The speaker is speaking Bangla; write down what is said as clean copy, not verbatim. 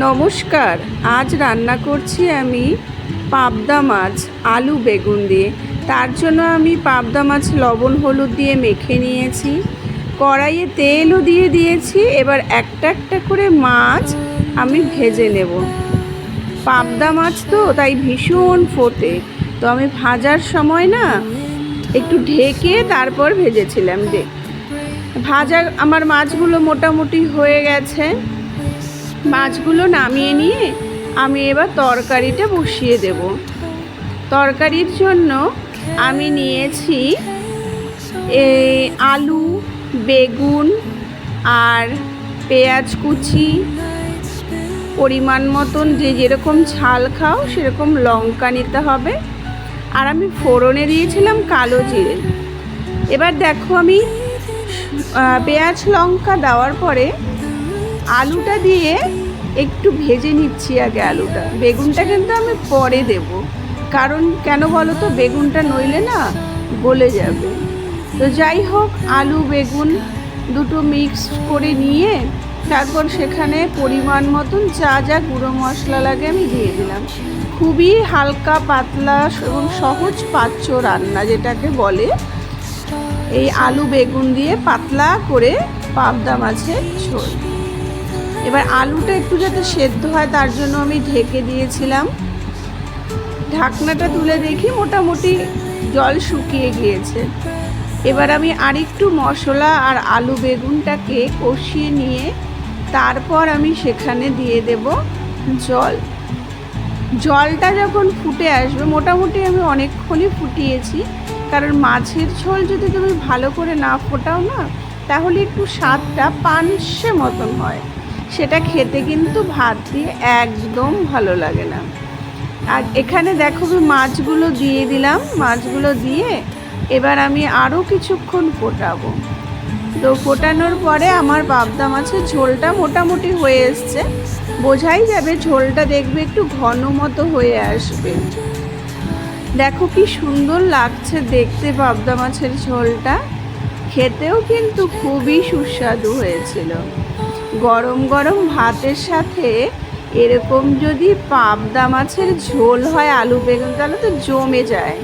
নমস্কার। আজ রান্না করছি আমি পাবদা মাছ আলু বেগুন দিয়ে। তার জন্য আমি পাবদা মাছ লবণ হলুদ দিয়ে মেখে নিয়েছি, কড়াইয়ে তেলও দিয়ে দিয়েছি। এবার একটা একটা করে মাছ আমি ভেজে নেব। পাবদা মাছ তো তাই ভীষণ ফোটে, তো আমি ভাজার সময় না একটু ঢেকে তারপর ভেজেছিলাম। ভাজা আমার মাছগুলো মোটামুটি হয়ে গেছে। মাছগুলো নামিয়ে নিয়ে আমি এবার তরকারিটা বসিয়ে দেব। তরকারির জন্য আমি নিয়েছি আলু, বেগুন আর পেঁয়াজ কুচি, পরিমাণ মতন যে যেরকম ঝাল খাও সেরকম লঙ্কা নিতে হবে। আর আমি ফোড়নে দিয়েছিলাম কালো জিরে। এবার দেখো আমি পেঁয়াজ লঙ্কা দেওয়ার পরে আলুটা দিয়ে একটু ভেজে নিচ্ছি আগে আলুটা। বেগুনটা কিন্তু আমি পরে দেব, কারণ কেন বলো তো, বেগুনটা নইলে না গলে যাবে। তো যাই হোক, আলু বেগুন দুটো মিক্স করে নিয়ে তারপর সেখানে পরিমাণ মতন যা যা গুঁড়ো মশলা লাগে আমি দিয়ে দিলাম। খুবই হালকা পাতলা এবং সহজ পাচ্য রান্না যেটাকে বলে, এই আলু বেগুন দিয়ে পাতলা করে পাবদা মাছের ঝোল। এবার আলুটা একটু যাতে সেদ্ধ হয় তার জন্য আমি ঢেকে দিয়েছিলাম। ঢাকনাটা তুলে দেখি মোটামুটি জল শুকিয়ে গিয়েছে। এবার আমি আরেকটু মশলা আর আলু বেগুনটাকে কষিয়ে নিয়ে তারপর আমি সেখানে দিয়ে দেব জল। জলটা যখন ফুটে আসবে, মোটামুটি আমি অনেকক্ষণই ফুটিয়েছি, কারণ মাছের ঝোল যদি তুমি ভালো করে না ফোটাও না, তাহলে একটু স্বাদটা পানসে মতন হয়, সেটা খেতে কিন্তু ভাত দিয়ে একদম ভালো লাগে না। আর এখানে দেখো মাছগুলো দিয়ে দিলাম। মাছগুলো দিয়ে এবার আমি আরও কিছুক্ষণ ফোটাবো। তো ফোটানোর পরে আমার পাবদা মাছের ঝোলটা মোটামুটি হয়ে এসছে। বোঝাই যাবে ঝোলটা, দেখবে একটু ঘন মতো হয়ে আসবে। দেখো কি সুন্দর লাগছে দেখতে পাবদা মাছের ঝোলটা। খেতেও কিন্তু খুবই সুস্বাদু হয়েছিল। গরম গরম ভাতের সাথে এরকম যদি পাবদা মাছের ঝোল হয় আলু বেগুন, তাহলে তো জমে যায়।